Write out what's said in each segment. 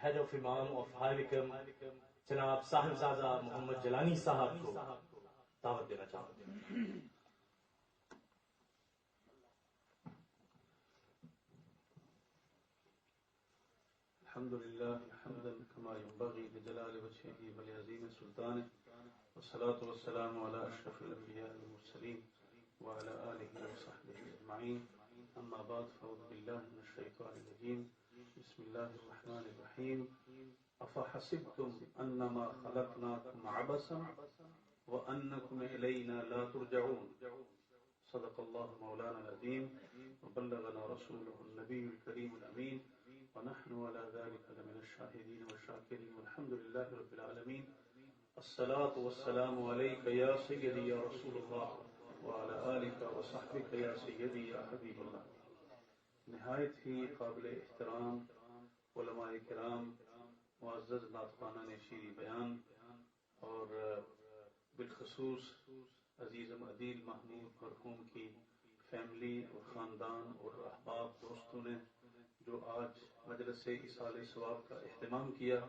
head of Imam of High Wycombe, جناب صاحبزادہ محمد جلانی صاحب کو دعوت دینا چاہتا ہوں. الحمد لله حمدا كما ينبغي لجلال وجهه ولعظيم سلطانه والصلاة والسلام على أشرف الأنبياء والمرسلين وعلى آله وصحبه أجمعين. أما بعد فأعوذ بالله من الشيطان الرجيم. بسم الله الرحمن الرحيم. أفحسبتم أنما خلقناكم عبثا وأنكم إلينا لا ترجعون. صدق الله مولانا العظيم وبلغنا رسوله النبي الكريم الأمين ونحن على ذلك لمن الشاهدين والشاكرين والحمد لله رب العالمين. الصلاة والسلام عليك يا سيدي يا رسول الله وعلى آلك وصحبك يا سيدي يا حبيب الله. نہایت ہی قابل احترام علماء کرام، معزز ناطقانہ شیریں بیان، اور بالخصوص عزیزم عدیل محمود مرحوم کی فیملی اور خاندان اور احباب دوستوں نے جو آج مجلس ایصال ثواب کا اہتمام کیا،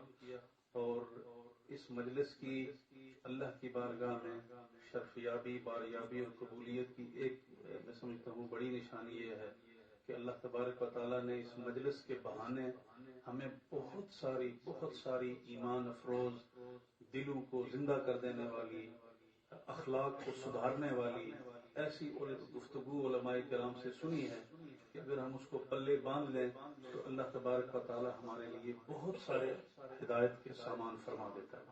اور اس مجلس کی اللہ کی بارگاہ میں شرفیابی، باریابی اور قبولیت کی ایک میں سمجھتا ہوں بڑی نشانی یہ ہے کہ اللہ تبارک و تعالیٰ نے اس مجلس کے بہانے ہمیں بہت ساری ایمان افروز، دلوں کو زندہ کر دینے والی، اخلاق کو سدھارنے والی ایسی گفتگو علماء کرام سے سنی ہے کہ اگر ہم اس کو پلے باندھ لیں تو اللہ تبارک و تعالیٰ ہمارے لیے بہت سارے ہدایت کے سامان فرما دیتا ہے.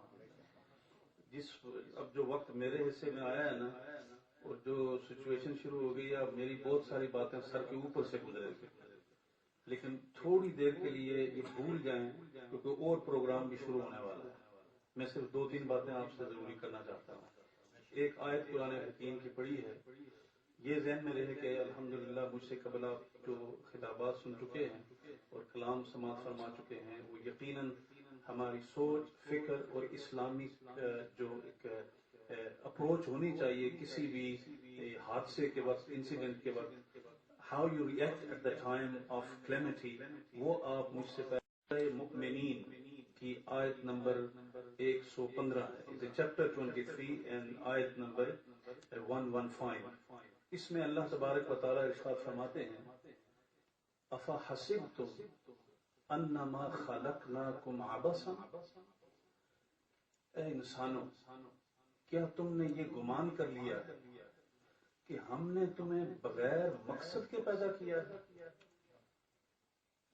اب جو وقت میرے حصے میں آیا ہے نا، اور جو سچویشن شروع ہو گئی ہے، اب میری بہت ساری باتیں سر کے اوپر سے گزرے گی، لیکن تھوڑی دیر کے لیے یہ بھول جائیں کیونکہ اور پروگرام بھی شروع ہونے والا ہے. میں صرف 2-3 باتیں آپ سے ضروری کرنا چاہتا ہوں. ایک آیت قرآن حکیم کی پڑھی ہے، یہ ذہن میں رہے کہ الحمدللہ مجھ سے قبل آپ جو خطابات سن چکے ہیں اور کلام سماعت فرما چکے ہیں، وہ یقیناً ہماری سوچ، فکر اور اسلامی جو ایک اپروچ ہونی چاہیے کسی بھی حادثے کے وقت، انسیڈنٹ کے وقت، how you react at the time of calamity, وہ آپ مجھ سے پہلے مؤمنین کی آیت نمبر 115 ہے، چیپٹر 23 اینڈ آیت نمبر 115. اس میں اللہ تبارک و تعالیٰ ارشاد فرماتے ہیں افحسبتم انما خلقناکم عبثا، اے انسانوں کیا تم نے یہ گمان کر لیا کہ ہم نے تمہیں بغیر مقصد کے پیدا کیا ہے؟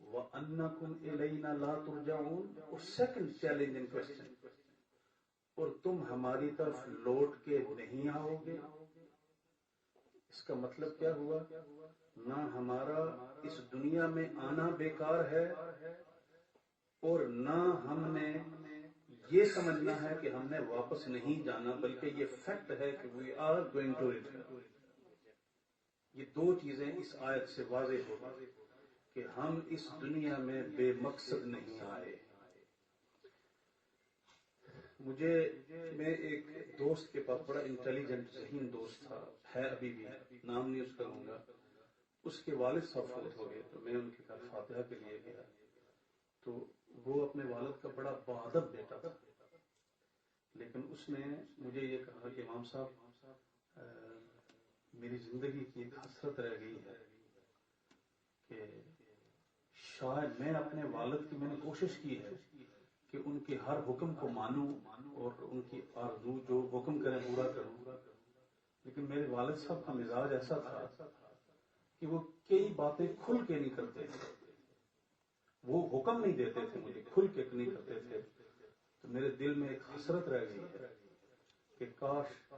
وَأَنَّكُمْ إِلَيْنَا لَا تُرْجَعُونَ، اور سیکنڈ چیلنجنگ کوسچن، اور تم ہماری طرف لوٹ کے نہیں آؤ گے. اس کا مطلب کیا ہوا؟ نہ ہمارا اس دنیا میں آنا بیکار ہے، اور نہ ہم نے یہ سمجھنا ہے کہ ہم نے واپس نہیں جانا، بلکہ یہ فیکٹ ہے کہ we are going to return. یہ 2 چیزیں اس آیت سے واضح ہو گئی کہ ہم اس دنیا میں بے مقصد نہیں آئے. میں ایک دوست کے پاس، بڑا انٹیلیجنٹ ذہین دوست تھا، ہے ابھی بھی، نام نہیں اس کا لوں گا. اس کے والد صاحب فوت ہو گئے تو میں ان کے گھر فاتحہ کے لیے گیا، تو وہ اپنے والد کا بڑا باادب بیٹا تھا، لیکن اس نے مجھے یہ کہا کہ امام صاحب میری زندگی کی ایک حسرت رہ گئی ہے کہ شاید میں اپنے والد کی، میں نے کوشش کی ہے کہ ان کے ہر حکم کو مانوں اور ان کی آرزو جو حکم کریں پورا کروں، لیکن میرے والد صاحب کا مزاج ایسا تھا کہ وہ کئی باتیں کھل کے نہیں کرتے تھے، وہ حکم نہیں دیتے تھے مجھے، کھل کے نہیں کرتے تھے. تو میرے دل میں ایک حسرت رہ گئی ہے کہ کاش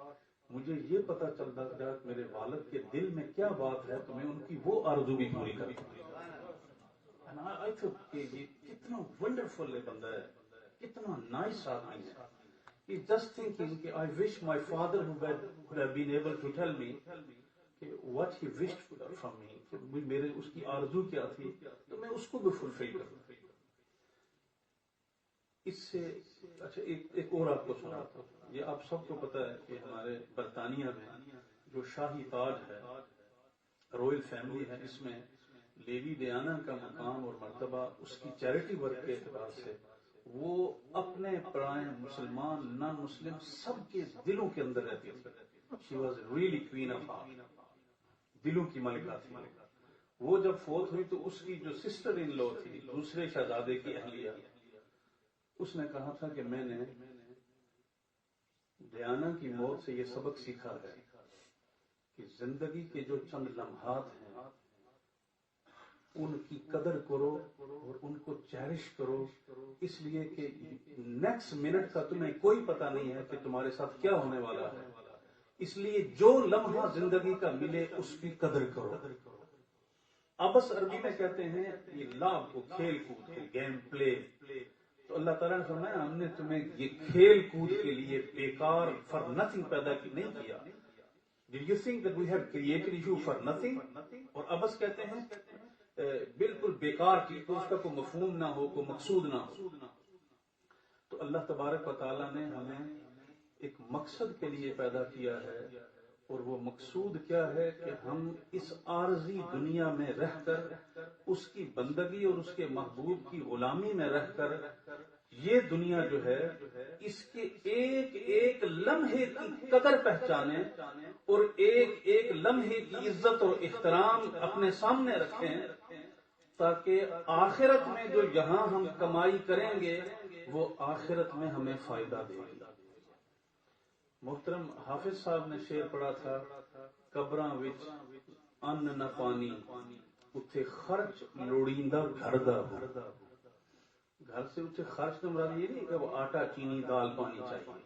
مجھے یہ پتا چلتا کہ میرے والد کے دل میں کیا بات ہے تو میں ان کی وہ آرزو بھی پوری کرتا. کہ یہ کتنا ونڈرفل بندہ ہے، کتنا نائس آدمی ہے. Just thinking کہ I wish my father would have been able to tell me what he wished from me، میرے اس کی آرزو کیا تھی تو میں اس کو بھی فلفل کروں. اس سے اچھا ایک اور آپ کو سناتا ہوں. یہ آپ سب کو پتا ہے کہ ہمارے برطانیہ میں جو شاہی تاج ہے، رویل فیملی ہے، اس میں لیڈی ڈیانا کا مقام اور مرتبہ اس کی چیریٹی ورک کے اعتبار سے وہ اپنے پرائے مسلمان نان مسلم سب کے دلوں کے اندر رہتی تھی. She was really queen of heart, دلوں کی ملکہ تھی. وہ جب فوت ہوئی تو اس کی جو سسٹر ان لو تھی، دوسرے شہزادے کی اہلیہ، اس نے کہا تھا کہ میں نے ڈیانا کی موت سے یہ سبق سیکھا ہے کہ زندگی کے جو چند لمحات ہیں ان کی قدر کرو اور ان کو چیرش کرو، اس لیے کہ نیکسٹ منٹ کا تمہیں کوئی پتہ نہیں ہے کہ تمہارے ساتھ کیا ہونے والا ہے. اس لیے جو لمحہ زندگی کا ملے اس کی قدر کرو. ابس عربی میں کہتے ہیں یہ لعب کو، کھیل کود کو، گیم پلے. تو اللہ تعالیٰ نے فرمایا ہم نے تمہیں یہ کھیل کود کے لیے بیکار فار نتھنگ پیدا نہیں کیا. Did you think that we have created you for nothing؟ اور ابس کہتے ہیں بالکل بیکار کی، تو اس کا کوئی مفہوم نہ ہو، کوئی مقصود نہ ہو. تو اللہ تبارک و تعالیٰ نے ہمیں ایک مقصد کے لیے پیدا کیا ہے، اور وہ مقصود کیا ہے کہ ہم اس عارضی دنیا میں رہ کر اس کی بندگی اور اس کے محبوب کی غلامی میں رہ کر یہ دنیا جو ہے اس کے ایک ایک لمحے کی قدر پہچانے اور ایک ایک لمحے کی عزت اور احترام اپنے سامنے رکھیں، تاکہ آخرت میں جو یہاں ہم کمائی کریں گے وہ آخرت میں ہمیں فائدہ دے گی. محترم حافظ صاحب نے شعر پڑھا تھا، قبراں وچ ان نہ پانی اتھے خرچ لوڑیندا گھر دا ہو. گھر سے اتھے خرچ کا مراد یہ نہیں کہ وہ آٹا چینی دال پانی چاہیے.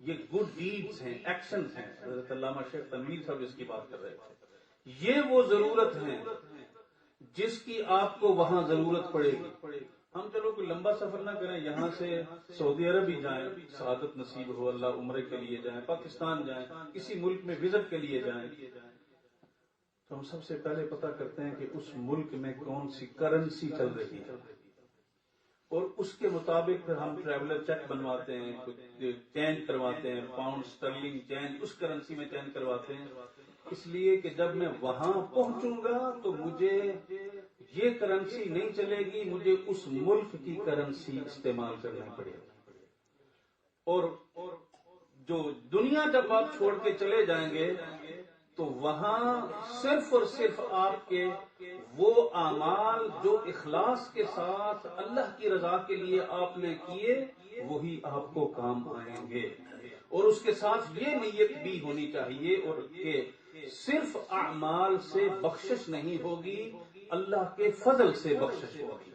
یہ گڈ ڈیڈز ہیں، ایکشنز ہیں. حضرت علامہ شیخ تنویر صاحب اس کی بات کر رہے تھے. یہ وہ ضرورت ہے جس کی آپ کو وہاں ضرورت پڑے گی. ہم چلو کوئی لمبا سفر نہ کریں، یہاں سے سعودی عرب ہی جائیں، سعادت نصیب ہو، اللہ عمرے کے لیے جائیں، پاکستان جائیں، کسی ملک میں وزٹ کے لیے جائیں، تو ہم سب سے پہلے پتہ کرتے ہیں کہ اس ملک میں کون سی کرنسی چل رہی ہے، اور اس کے مطابق پھر ہم ٹریولر چیک بنواتے ہیں، چینج کرواتے ہیں، پاؤنڈ سٹرلنگ چینج اس کرنسی میں چینج کرواتے ہیں، اس لیے کہ جب میں وہاں پہنچوں گا تو مجھے یہ کرنسی نہیں چلے گی، مجھے اس ملک کی کرنسی استعمال کرنا پڑے گی. اور جو دنیا جب آپ چھوڑ کے چلے جائیں گے تو وہاں صرف اور صرف آپ کے وہ اعمال جو اخلاص کے ساتھ اللہ کی رضا کے لیے آپ نے کیے وہی آپ کو کام آئیں گے. اور اس کے ساتھ یہ نیت بھی ہونی چاہیے اور کہ صرف اعمال سے بخشش نہیں ہوگی، اللہ کے فضل سے بخشش ہوگی.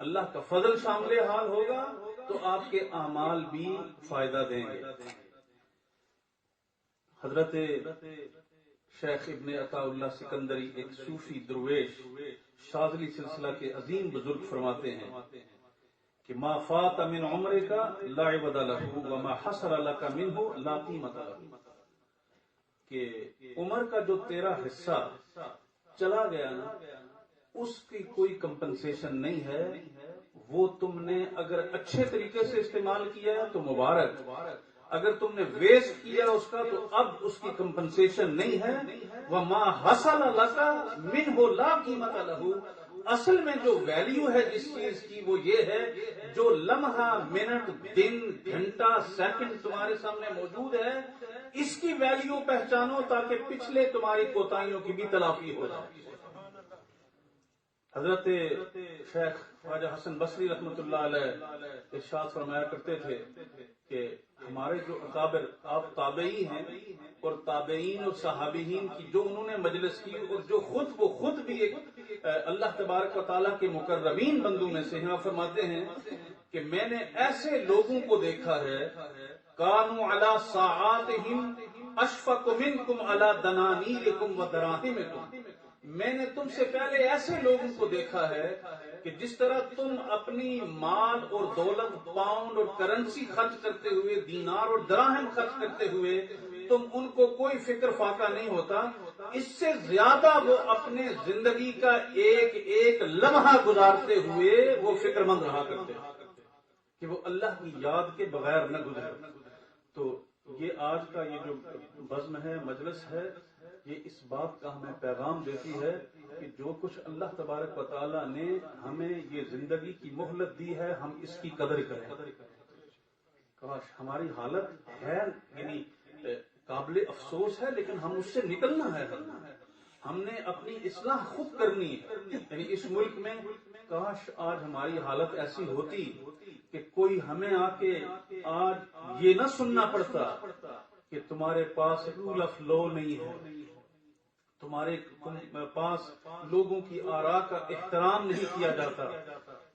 اللہ کا فضل شامل حال ہوگا تو آپ کے اعمال بھی فائدہ دیں گے. حضرت شیخ ابن عطا اللہ سکندری ایک صوفی درویش شاذلی سلسلہ کے عظیم بزرگ فرماتے ہیں کہ ما فات من عمرک لا عوض له وما حصل لك منه لا قیمت له، کہ عمر کا جو تیرا حصہ چلا گیا نا اس کی کوئی کمپنسیشن نہیں ہے. وہ تم نے اگر اچھے طریقے سے استعمال کیا ہے تو مبارک، اگر تم نے ویسٹ کیا اس کا تو اب اس کی کمپنسیشن نہیں ہے. وما حصل لك منه لا قیمت له، اصل میں جو ویلیو ہے جس چیز کی وہ یہ ہے جو لمحہ، منٹ، دن، گھنٹہ، سیکنڈ تمہارے سامنے موجود ہے، اس کی ویلیو پہچانو تاکہ پچھلے تمہاری کوتاہیوں کی بھی تلافی ہو جائے. حضرت شیخ خواجہ حسن بصری رحمۃ اللہ علیہ ارشاد فرمایا کرتے تھے کہ ہمارے جو اکابر، آپ تابعی ہیں، اور تابعین اور صحابیین کی جو انہوں نے مجلس کی اور جو وہ خود بھی ایک اللہ تبارک و تعالیٰ کے مقربین بندوں میں سے ہیں، فرماتے ہیں کہ میں نے ایسے لوگوں کو دیکھا ہے کانوا علی ساعاتہم اشفق منکم علی دنانیرکم و دراہمکم، میں نے تم سے پہلے ایسے لوگوں کو دیکھا ہے کہ جس طرح تم اپنی مال اور دولت، پاؤنڈ اور کرنسی خرچ کرتے ہوئے، دینار اور دراہم خرچ کرتے ہوئے تم ان کو کوئی فکر فاقہ نہیں ہوتا، اس سے زیادہ وہ اپنے زندگی کا ایک ایک لمحہ گزارتے ہوئے وہ فکر مند رہا کرتے کہ وہ اللہ کی یاد کے بغیر نہ گزرے. تو یہ آج کا یہ جو بزم ہے، مجلس ہے، یہ اس بات کا ہمیں پیغام دیتی ہے کہ جو کچھ اللہ تبارک و تعالیٰ نے ہمیں یہ زندگی کی مہلت دی ہے ہم اس کی قدر کریں. کاش ہماری حالت ہے یعنی قابل افسوس ہے، لیکن ہم اس سے نکلنا ہے. ہم نے اپنی اصلاح خود کرنی ہے. یعنی اس ملک میں کاش آج ہماری حالت ایسی ہوتی کہ کوئی ہمیں آ کے آج یہ نہ سننا پڑتا کہ تمہارے پاس رول آف لا نہیں ہے، تمہارے پاس لوگوں کی آراء کا احترام نہیں کیا جاتا.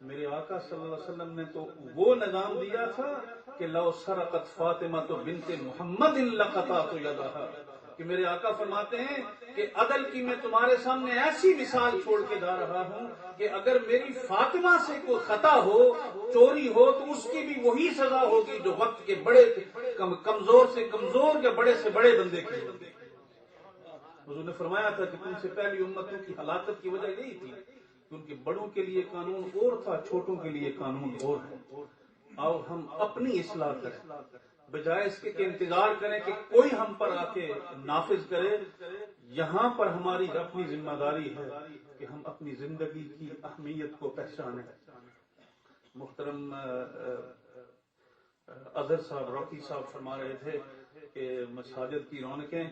میرے آقا صلی اللہ علیہ وسلم نے تو وہ نظام دیا تھا کہ لو سرقت فاطمہ تو بنت محمد لقطعت یدہا، کہ میرے آقا فرماتے ہیں کہ عدل کی میں تمہارے سامنے ایسی مثال چھوڑ کے جا رہا ہوں کہ اگر میری فاطمہ سے کوئی خطا ہو، چوری ہو، تو اس کی بھی وہی سزا ہوگی جو وقت کے بڑے کمزور سے کمزور یا بڑے سے بڑے بندے کی ہوگی. حضور نے فرمایا تھا کہ تم سے پہلی امتوں کی ہلاکت کی وجہ یہی تھی کہ ان کے بڑوں کے لیے قانون اور تھا، چھوٹوں کے لیے قانون اور ہے. آؤ ہم اپنی اصلاح کریں، بجائے اس کے کہ انتظار کریں کہ کوئی ہم پر آ کے نافذ کرے. یہاں پر ہماری اپنی ذمہ داری ہے کہ ہم اپنی زندگی کی اہمیت کو پہچانیں. محترم اظہر صاحب راکی صاحب فرما رہے تھے کہ مساجد کی رونقیں،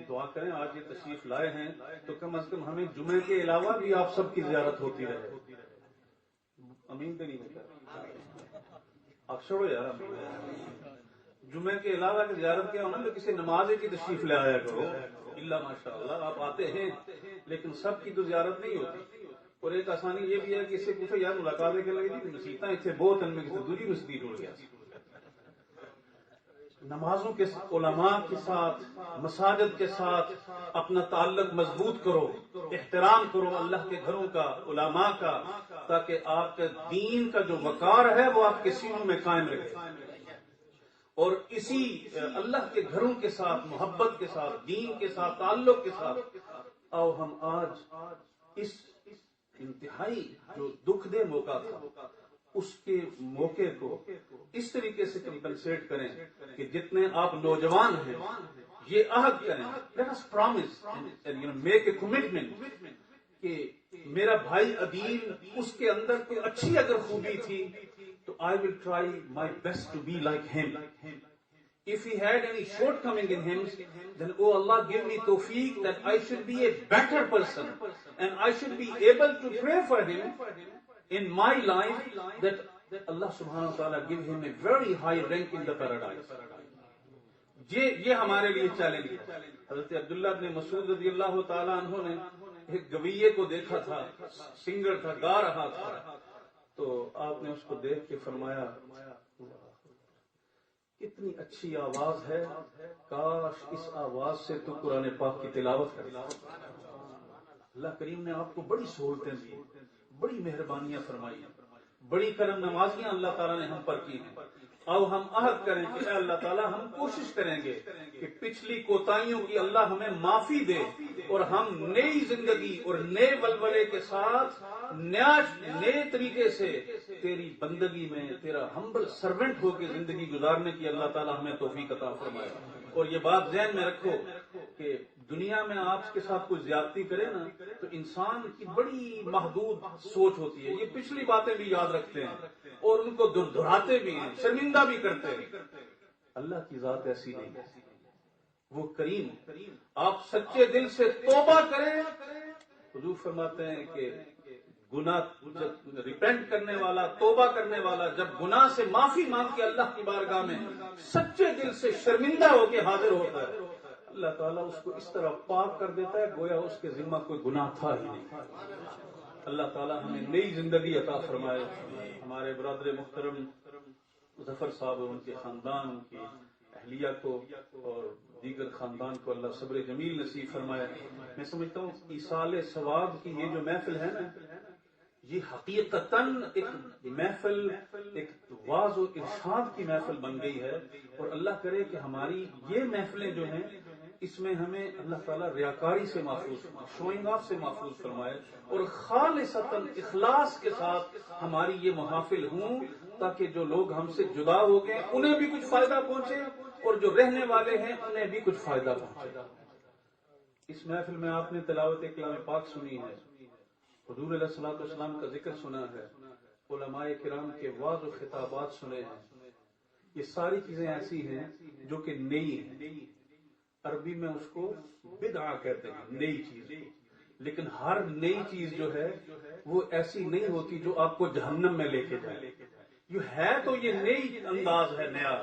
دعا کریں آج یہ تشریف لائے ہیں تو کم از کم ہمیں جمعے کے علاوہ بھی آپ سب کی زیارت ہوتی رہے. امین تو نہیں ہوتا آپ چھوڑو یار، جمعے کے علاوہ کی زیارت کیا ہونا تو کسی نماز کی تشریف لے آیا کرو. اللہ ماشاء اللہ آپ آتے ہیں لیکن سب کی تو زیارت نہیں ہوتی. اور ایک آسانی یہ بھی ہے کہ اس سے پوچھو یار ملاقاتیں کرنے لگی مسیطیں اتنے بہت ان میں کسی دوسری مسجد اڑ گیا. نمازوں کے علماء کے ساتھ، مساجد کے ساتھ اپنا تعلق مضبوط کرو، احترام کرو اللہ کے گھروں کا، علماء کا، تاکہ آپ کے دین کا جو وقار ہے وہ آپ کے سینوں میں قائم رہے. اور اسی اللہ کے گھروں کے ساتھ محبت کے ساتھ، دین کے ساتھ تعلق کے ساتھ آؤ ہم آج اس انتہائی جو دکھ دہ موقع تھا اس کے موقع کو اس طریقے سے کمپنسیٹ کریں کہ جتنے آپ نوجوان ہیں یہ عہد کریں، let us promise and make a commitment کہ میرا بھائی عدیل اس کے اندر کوئی اچھی اگر خوبی تھی تو I will try my best to be like him. If he had any shortcoming in him, then oh Allah give me tawfiq that I should be a better person and I should be able to pray for him in my life that Allah subhanahu wa ta'ala give him a very high rank in the paradise. یہ ہمارے لیے challenge ہے. حضرت عبداللہ بن مسعود رضی اللہ تعالیٰ عنہ نے ایک گویے کو دیکھا تھا، سنگر تھا، گا رہا تھا، تو آپ نے اس کو دیکھ کے فرمایا کتنی اچھی آواز ہے، کاش اس آواز سے تو قرآن پاک کی تلاوت کرے. اللہ کریم نے آپ کو بڑی سہولتیں دی، بڑی مہربانیاں فرمائی ہیں، بڑی کرم نوازیاں اللہ تعالیٰ نے ہم پر کی ہیں. آؤ ہم عہد کریں کہ اے اللہ تعالیٰ ہم کوشش کریں گے کہ پچھلی کوتاہیوں کی اللہ ہمیں معافی دے اور ہم نئی زندگی اور نئے ولولے کے ساتھ نئے طریقے سے تیری بندگی میں تیرا ہمبل سرونٹ ہو کے زندگی گزارنے کی اللہ تعالیٰ ہمیں توفیق عطا فرمائے. اور یہ بات ذہن میں رکھو کہ دنیا میں آپ کے ساتھ کوئی زیادتی کرے نا تو انسان کی بڑی محدود سوچ ہوتی ہے. یہ پچھلی باتیں بھی یاد رکھتے ہیں اور ان کو دہراتے بھی ہیں، شرمندہ بھی کرتے ہیں. اللہ کی ذات ایسی نہیں ہے، وہ کریم. آپ سچے دل سے توبہ کریں. حضور فرماتے ہیں کہ گناہ ریپینٹ کرنے والا، توبہ کرنے والا جب گناہ سے معافی مانگ کے اللہ کی بارگاہ میں سچے دل سے شرمندہ ہو کے حاضر ہوتا ہے، اللہ تعالیٰ اس کو اس طرح پاک کر دیتا ہے گویا اس کے ذمہ کوئی گناہ تھا ہی نہیں. اللہ تعالیٰ ہمیں نئی زندگی عطا فرمائے. ہمارے برادر محترم ظفر صاحب اور ان کے خاندان، ان کی اہلیہ کو اور دیگر خاندان کو اللہ صبر جمیل نصیب فرمائے. میں سمجھتا ہوں ایصال ثواب کی یہ جو محفل ہے نا، یہ حقیقتاً ایک محفل، ایک واعظ و ارشاد کی محفل بن گئی ہے. اور اللہ کرے کہ ہماری یہ محفلیں جو ہیں اس میں ہمیں اللہ تعالیٰ ریاکاری سے محفوظ، شوئنگ آف سے محفوظ فرمائے اور خالصتاً اخلاص کے ساتھ ہماری یہ محافل ہوں تاکہ جو لوگ ہم سے جدا ہو گئے انہیں بھی کچھ فائدہ پہنچے اور جو رہنے والے ہیں انہیں بھی کچھ فائدہ پہنچے. اس محفل میں آپ نے تلاوت کلام پاک سنی ہے، حضور علیہ الصلوۃ والسلام کا ذکر سنا ہے، علماء کرام کے وعظ و خطابات سنے ہیں. یہ ساری چیزیں ایسی ہیں جو کہ نئی ہیں. عربی میں اس کو بدعہ کہتے ہیں، نئی چیز. لیکن ہر نئی چیز جو ہے وہ ایسی نہیں ہوتی جو آپ کو جہنم میں لے کے جائے. یہ ہے تو یہ نئی انداز ہے، نیا،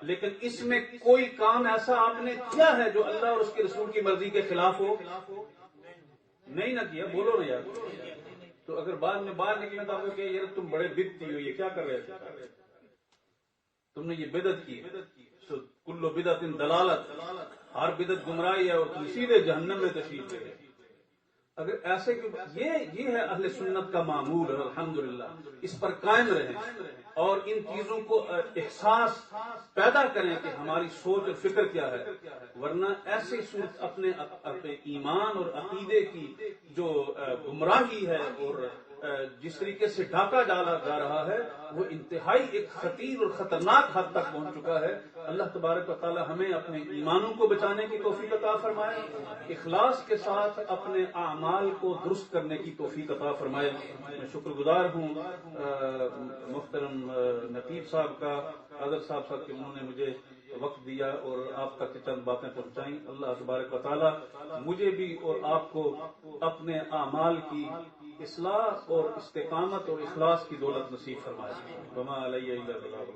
لیکن اس میں کوئی کام ایسا آپ نے کیا ہے جو اللہ اور اس کے رسول کی مرضی کے خلاف ہو؟ نہیں نہ کیا. بولو نا یار. تو اگر بعد میں باہر نکلے تو آپ کو کہ یار تم بڑے بدعتی ہو، یہ کیا کر رہے تھے، تم نے یہ بدعت کی. کل بدعت دلالت، ہر بدعت گمراہی ہے اور تم سیدھے جہنم میں تشریف لے گئے. اگر ایسے یہ ہے اہل سنت کا معمول ہے. الحمدللہ اس پر قائم رہیں اور ان چیزوں کو احساس پیدا کریں کہ ہماری سوچ اور فکر کیا ہے. ورنہ ایسی سوچ اپنے ایمان اور عقیدے کی جو گمراہی ہے اور جس طریقے سے ڈھاکہ ڈالا جا رہا ہے وہ انتہائی ایک خطیر اور خطرناک حد تک پہنچ چکا ہے. اللہ تبارک و تعالی ہمیں اپنے ایمانوں کو بچانے کی توفیق عطا فرمائے، اخلاص کے ساتھ اپنے اعمال کو درست کرنے کی توفیق عطا فرمائے. میں شکر گزار ہوں محترم نقیب صاحب کا، قادر صاحب کہ انہوں نے مجھے وقت دیا اور آپ تک چند باتیں پہنچائیں. اللہ تبارک و تعالی مجھے بھی اور آپ کو اپنے اعمال کی اصلاح اور استقامت اور اخلاص کی دولت نصیب فرمائے. وما علیہ الا البلاغ.